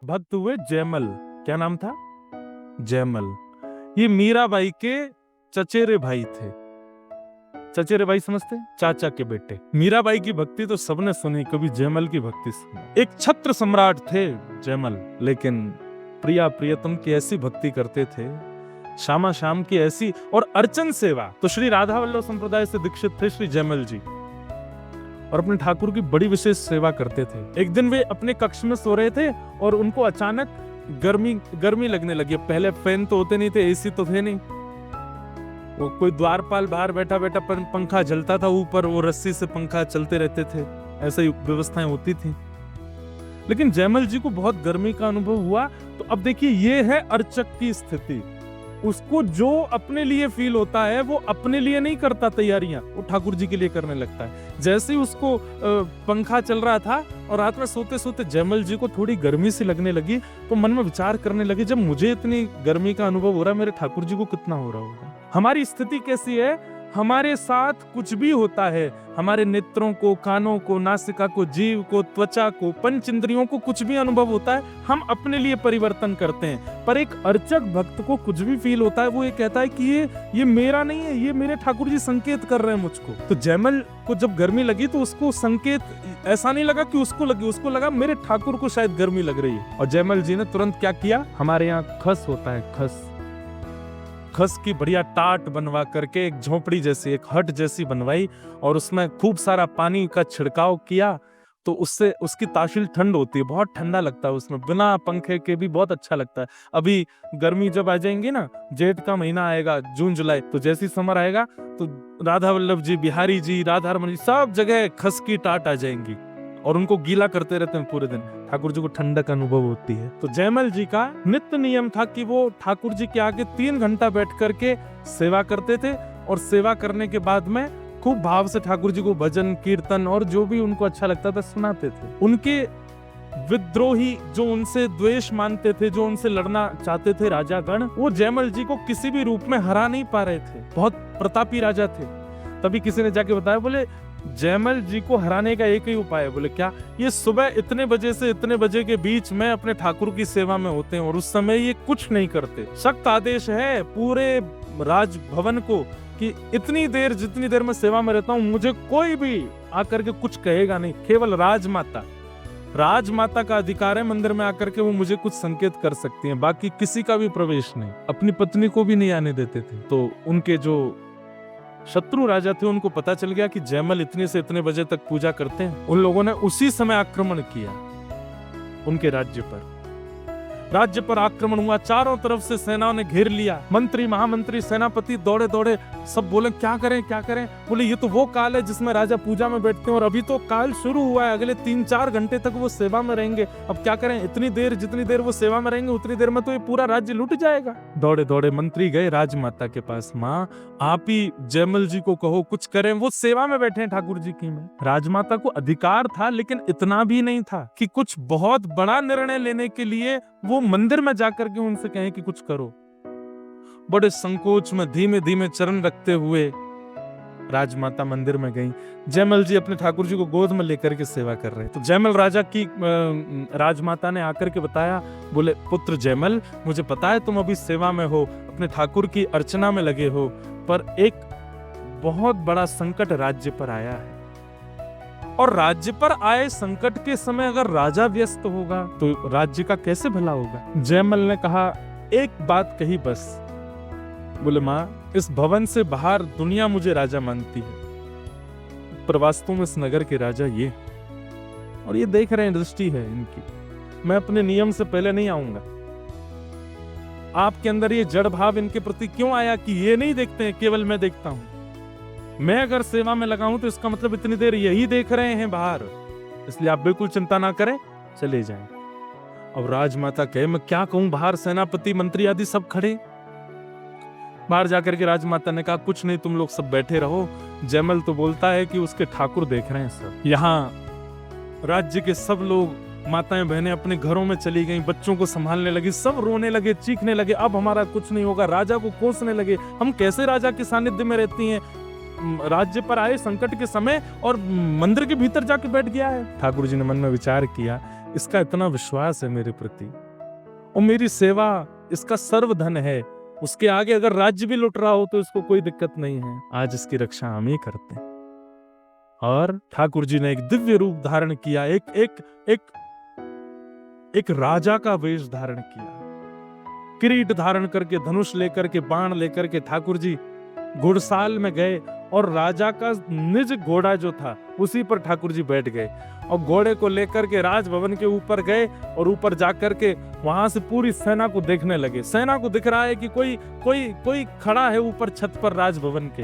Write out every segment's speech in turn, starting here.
भक्त हुए जयमल। क्या नाम था? जयमल। ये मीराबाई के चचेरे भाई थे। चचेरे भाई समझते? चाचा के बेटे। मीराबाई की भक्ति तो सबने सुनी, कभी जयमल की भक्ति सुनी? एक छत्र सम्राट थे जयमल, लेकिन प्रिया प्रियतम की ऐसी भक्ति करते थे, श्यामा श्याम की ऐसी, और अर्चन सेवा तो श्री राधा वल्लभ संप्रदाय से दीक्षित थे श्री जयमल जी, और अपने ठाकुर की बड़ी विशेष सेवा करते थे। एक दिन वे अपने कक्ष में सो रहे थे और उनको अचानक गर्मी लगने लगी। पहले फैन तो होते नहीं थे, एसी तो थे नहीं, वो कोई द्वारपाल बाहर बैठा बैठा पंखा जलता था ऊपर, वो रस्सी से पंखा चलते रहते थे, ऐसी व्यवस्थाएं होती थी। लेकिन जयमल जी को बहुत गर्मी का अनुभव हुआ। तो अब देखिए, ये है अर्चक की स्थिति। उसको जो अपने लिए फील होता है वो अपने लिए नहीं करता तैयारियां, वो ठाकुर जी के लिए करने लगता है। जैसे ही उसको पंखा चल रहा था और रात में सोते सोते जयमल जी को थोड़ी गर्मी सी लगने लगी, तो मन में विचार करने लगे, जब मुझे इतनी गर्मी का अनुभव हो रहा है, मेरे ठाकुर जी को कितना हो रहा होगा। हमारी स्थिति कैसी है? हमारे साथ कुछ भी होता है, हमारे नेत्रों को, कानों को, नासिका को, जीव को, त्वचा को, पंच इंद्रियों को कुछ भी अनुभव होता है, हम अपने लिए परिवर्तन करते हैं। पर एक अर्चक भक्त को कुछ भी फील होता है, वो ये कहता है कि ये मेरा नहीं है, ये मेरे ठाकुर जी संकेत कर रहे हैं मुझको। तो जयमल को जब गर्मी लगी तो उसको संकेत ऐसा नहीं लगा कि उसको लगी, उसको लगा मेरे ठाकुर को शायद गर्मी लग रही है। और जयमल जी ने तुरंत क्या किया? हमारे यहाँ खस होता है, खस की बढ़िया टाट बनवा करके एक झोपड़ी जैसी, एक हट जैसी बनवाई, और उसमें खूब सारा पानी का छिड़काव किया। तो उससे उसकी तासील ठंड होती है, बहुत ठंडा लगता है उसमें, बिना पंखे के भी बहुत अच्छा लगता है। अभी गर्मी जब आ जाएंगी ना, जेठ का महीना आएगा, जून जुलाई, तो जैसी समर आएगा तो राधा वल्लभ जी, बिहारी जी, राधा रमन जी, सब जगह खस की टाट आ जाएंगी और उनको गीला करते रहते हैं पूरे दिन। ठाकुर जी को ठंडक अनुभव होती है। तो जयमल जी का नित्य नियम था कि वो ठाकुर जी के आगे 3 घंटा बैठ करके सेवा करते थे, और सेवा करने के बाद में खूब भाव से ठाकुर जी को भजन कीर्तन और जो भी उनको अच्छा लगता था सुनाते थे। उनके विद्रोही जो उनसे द्वेष मानते थे, जो उनसे लड़ना चाहते थे राजागण, वो जयमल जी को किसी भी रूप में हरा नहीं पा रहे थे। बहुत प्रतापी राजा थे। तभी किसी ने जाके बताया, बोले जयमल जी को हराने का एक ही उपाय है। बोले क्या? ये सुबह इतने बजे से इतने बजे के बीच में अपने ठाकुर की सेवा में होते हैं, और उस समय ये कुछ नहीं करते। सख्त आदेश है पूरे राजभवन को कि इतनी देर, जितनी देर मैं सेवा में रहता हूँ, मुझे कोई भी आकर के कुछ कहेगा नहीं। केवल राजमाता का अधिकार है मंदिर में आकर के वो मुझे कुछ संकेत कर सकती हैं, बाकी किसी का भी प्रवेश नहीं। अपनी पत्नी को भी नहीं आने देते थे। तो उनके जो शत्रु राजा थे, उनको पता चल गया कि जयमल इतने से इतने बजे तक पूजा करते हैं। उन लोगों ने उसी समय आक्रमण किया उनके राज्य पर आक्रमण हुआ। चारों तरफ से सेनाओं ने घेर लिया। मंत्री, महामंत्री, सेनापति दौड़े दौड़े, सब बोले क्या करें। बोले ये तो वो काल है जिसमें राजा पूजा में बैठते हैं, और अभी तो काल शुरू हुआ है, अगले 3-4 घंटे तक वो सेवा में रहेंगे। अब क्या करें? इतनी देर, जितनी देर वो सेवा में रहेंगे उतनी देर में तो ये पूरा राज्य लूट जाएगा। दौड़े दौड़े मंत्री गए राजमाता के पास, माँ आप ही जयमल जी को कहो कुछ करें, वो सेवा में बैठे हैं ठाकुर जी की में। राजमाता को अधिकार था, लेकिन इतना भी नहीं था कि कुछ बहुत बड़ा निर्णय लेने के लिए वो मंदिर में जाकर के उनसे कहें कि कुछ करो। बड़े संकोच में धीमे धीमे चरण रखते हुए राजमाता मंदिर में गई। जयमल जी अपने ठाकुर जी को गोद में लेकर के सेवा कर रहे। तो जयमल राजा की राजमाता ने आकर के बताया, बोले पुत्र जयमल, मुझे पता है तुम अभी सेवा में हो, अपने ठाकुर की अर्चना में लगे हो, पर एक बहुत बड़ा संकट राज्य पर आया है, और राज्य पर आए संकट के समय अगर राजा व्यस्त होगा तो राज्य का कैसे भला होगा। जयमल ने कहा, एक बात कही बस। बोले माँ, इस भवन से बाहर दुनिया मुझे राजा मानती है, पर वास्तव में इस नगर के राजा ये, और ये देख रहे हैं दृष्टि है इनकी। मैं अपने नियम से पहले नहीं आऊंगा। आपके अंदर ये जड़ भाव इनके प्रति क्यों आया कि ये नहीं देखते हैं, केवल मैं देखता हूं। मैं अगर सेवा में लगा हूं तो इसका मतलब इतनी देर यही देख रहे हैं बाहर, इसलिए आप बिल्कुल चिंता ना करें, चले जाएं। अब राजमाता कहे, मैं क्या कहूं, बाहर सेनापति मंत्री आदि सब खड़े। बाहर जाकर के राजमाता ने कहा, कुछ नहीं, तुम लोग सब बैठे रहो। जयमल तो बोलता है कि उसके ठाकुर देख रहे हैं सब। यहाँ राज्य के सब लोग, माताएं बहनें अपने घरों में चली गईं, बच्चों को संभालने लगी, सब रोने लगे, चीखने लगे, अब हमारा कुछ नहीं होगा। राजा को कोसने लगे, हम कैसे राजा के सानिध्य में रहती हैं, राज्य पर आए संकट के समय और मंदिर के भीतर जाके बैठ गया है। ठाकुर जी ने मन में विचार किया इसका इतना विश्वास है मेरे प्रति और मेरी सेवा इसका सर्वधन है। उसके आगे अगर राज्य भी लुट रहा हो तो इसको कोई दिक्कत नहीं है। आज इसकी रक्षा हम ही करते हैं। और ठाकुर जी ने एक दिव्य रूप धारण किया, एक राजा का वेश धारण किया, किरीट धारण करके, धनुष लेकर के, बाण लेकर के ठाकुर जी घुड़साल में गए और राजा का निज घोड़ा जो था उसी पर ठाकुर जी बैठ गए और घोड़े को लेकर के राजभवन के ऊपर गए और ऊपर जाकर के वहां से पूरी सेना को देखने लगे। सेना को दिख रहा है कि कोई खड़ा है ऊपर छत पर राजभवन के,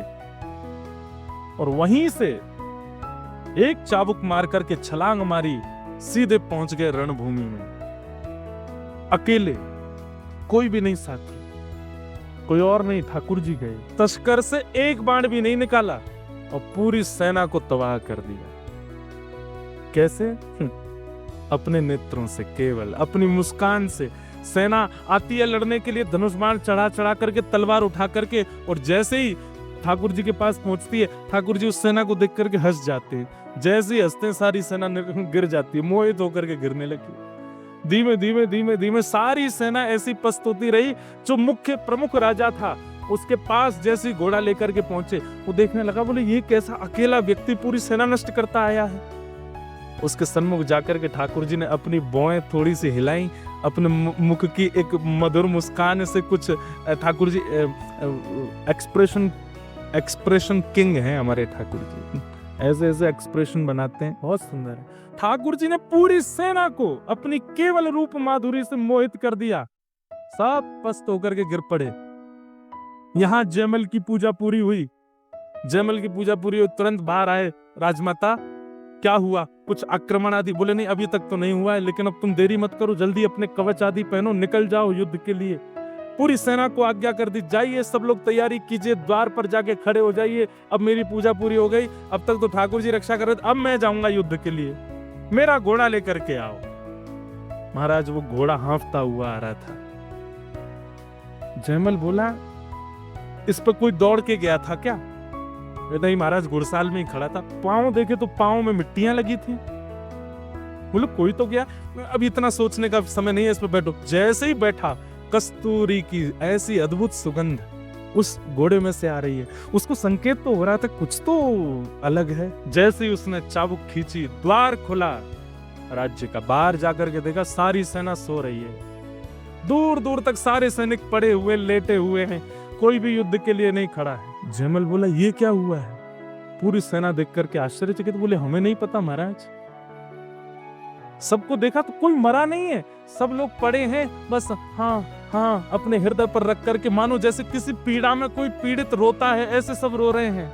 और वहीं से एक चाबुक मार करके छलांग मारी, सीधे पहुंच गए रणभूमि में। अकेले, कोई भी नहीं साथी, कोई और नहीं, ठाकुर जी गए। तस्कर से एक बाण भी नहीं निकाला और पूरी सेना को तबाह कर दिया। कैसे? अपने नेत्रों से, केवल अपनी मुस्कान से। सेना आती है लड़ने के लिए, धनुष बाण चढ़ा चढ़ा करके, तलवार उठा करके, और जैसे ही ठाकुर जी के पास पहुंचती है, ठाकुर जी उस सेना को देख करके हंस जाते हैं। जैसे ही हंसते, सारी सेना गिर जाती है, मोहित होकर के गिरने लगी। धीमे धीमे धीमे धीमे सारी सेना ऐसी पस्त होती रही। जो मुख्य प्रमुख राजा था उसके पास जैसे घोड़ा लेकर के पहुंचे, वो देखने लगा, बोले ये कैसा अकेला व्यक्ति पूरी सेना नष्ट करता आया है। उसके सन्मुख जाकर के ठाकुर जी ने अपनी भौएं थोड़ी सी हिलाई, अपने मुख की एक मधुर मुस्कान से कुछ, ठाकुर जी एक्सप्रेशन किंग हैं हमारे ठाकुर जी, ऐसे ऐसे एक्सप्रेशन बनाते हैं, बहुत सुंदर है। ठाकुर जी ने पूरी सेना को अपनी केवल रूप माधुरी से मोहित कर दिया। सब पस्त होकर के गिर पड़े। यहां जयमल की पूजा पूरी हुई। जयमल की पूजा पूरी हुई, तुरंत बाहर आए राजमाता, क्या हुआ? कुछ आक्रमण आदि? बोले नहीं, अभी तक तो नहीं हुआ है, लेकिन अब तुम देरी मत करो, जल्दी अपने कवच आदि पहनो, निकल जाओ युद्ध के लिए। पूरी सेना को आज्ञा कर दी, जाइए सब लोग तैयारी कीजिए, द्वार पर जाके खड़े हो जाइए, अब मेरी पूजा पूरी हो गई, अब तक तो ठाकुर जी रक्षा कर रहे थे, अब मैं जाऊंगा युद्ध के लिए, मेरा घोड़ा लेकर के आओ। महाराज वो घोड़ा हाँफता हुआ आ रहा था। जयमल बोला, इस पर कोई दौड़ के गया था क्या? नहीं महाराज, घुड़साल में ही खड़ा था। पांव देखे तो पांव में मिट्टियां लगी थी। बोले कोई तो गया, अभी इतना सोचने का समय नहीं है, इस पर बैठो। जैसे ही बैठा, कस्तूरी की ऐसी अद्भुत सुगंध उस घोड़े में से आ रही है। उसको संकेत तो हो रहा था कुछ तो अलग है। जैसे ही उसने चाबुक खींची, द्वार खुला राज्य का। बाहर जाकर के देखा, सारी सेना सो रही है। दूर दूर तक सारे सैनिक पड़े हुए, लेटे हुए हैं, कोई भी युद्ध के लिए नहीं खड़ा है। जयमल बोला, ये क्या हुआ है? पूरी सेना देख करके आश्चर्यचकित, बोले हमें नहीं पता महाराज, सबको देखा तो कोई मरा नहीं है, सब लोग पड़े हैं, बस हाँ हाँ अपने हृदय पर रख करके, मानो जैसे किसी पीड़ा में कोई पीड़ित रोता है, ऐसे सब रो रहे हैं।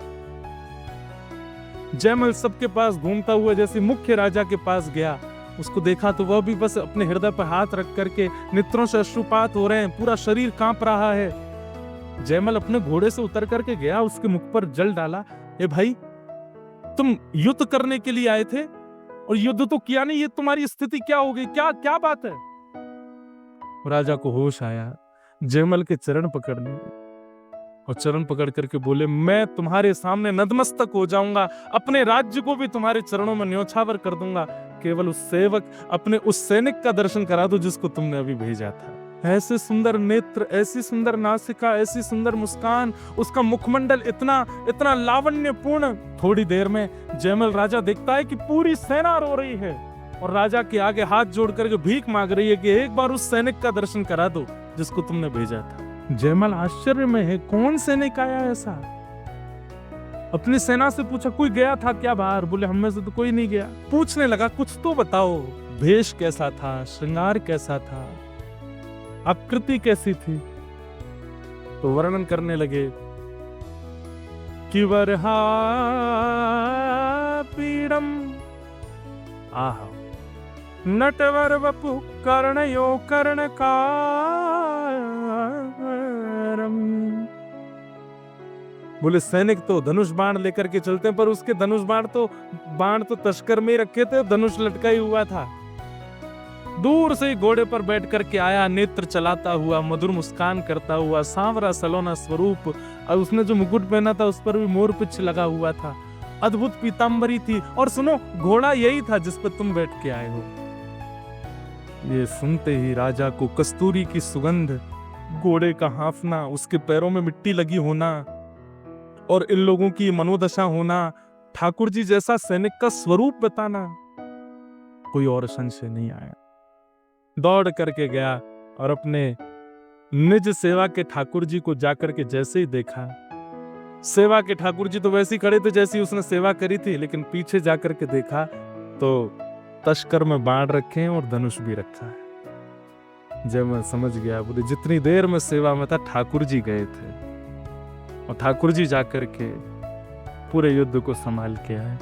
जयमल सबके पास घूमता हुआ जैसे मुख्य राजा के पास गया, उसको देखा तो वह भी बस अपने हृदय पर हाथ रख करके, नेत्रों से अश्रुपात हो रहे हैं, पूरा शरीर कांप रहा है। जयमल अपने घोड़े से उतर करके गया, उसके मुख पर जल डाला, ए भाई तुम युद्ध करने के लिए आए थे और युद्ध तो किया नहीं, ये तुम्हारी स्थिति क्या हो गई, क्या क्या बात है? राजा को होश आया, जयमल के चरण पकड़ने और चरण पकड़ करके बोले, मैं तुम्हारे सामने नतमस्तक हो जाऊंगा, अपने राज्य को भी तुम्हारे चरणों में न्योछावर कर दूंगा, केवल उस सेवक, अपने उस सैनिक का दर्शन करा दो जिसको तुमने अभी भेजा था। ऐसे सुंदर नेत्र, ऐसी सुंदर नासिका, ऐसी सुंदर मुस्कान, उसका मुखमंडल इतना इतना लावण्यपूर्ण। थोड़ी देर में जयमल राजा देखता है कि पूरी सेना रो रही है और राजा के आगे हाथ जोड़ करके भीख मांग रही है कि एक बार उस सैनिक का दर्शन करा दो जिसको तुमने भेजा था। जयमल आश्चर्य में है, कौन सैनिक आया ऐसा? अपनी सेना से पूछा, कोई गया था क्या बाहर? बोले हम में से तो कोई नहीं गया। पूछने लगा, कुछ तो बताओ, भेष कैसा था, श्रृंगार कैसा था, आकृति कैसी थी? तो वर्णन करने लगे कि वरहा पीड़म आहा नटवर वपु कर्णयो कर्णकारम। बोले सैनिक तो धनुष बाण लेकर के चलते हैं, पर उसके धनुष बाण तो तस्कर में रखे थे, धनुष लटका ही हुआ था। दूर से घोड़े पर बैठ करके आया, नेत्र चलाता हुआ, मधुर मुस्कान करता हुआ, सांवरा सलोना स्वरूप, और उसने जो मुकुट पहना था उस पर भी मोर पिच्छ लगा हुआ था, अद्भुत पीतांबरी थी। और सुनो, घोड़ा यही था जिस पर तुम बैठ के आए हो। ये सुनते ही राजा को कस्तूरी की सुगंध, घोड़े का हांफना, उसके पैरों में मिट्टी लगी होना और इन लोगों की मनोदशा होना, ठाकुर जी जैसा सैनिक का स्वरूप बताना, कोई और संशय नहीं आया। दौड़ करके गया और अपने निज सेवा के ठाकुर जी को जाकर के जैसे ही देखा, सेवा के ठाकुर जी तो वैसे ही खड़े थे जैसी उसने सेवा करी थी, लेकिन पीछे जाकर के देखा तो तश्कर में बाण रखे हैं और धनुष भी रखा है। जब मैं समझ गया, बोले जितनी देर में सेवा में था ठाकुर जी गए थे और ठाकुर जी जाकर के पूरे युद्ध को संभाल के आए।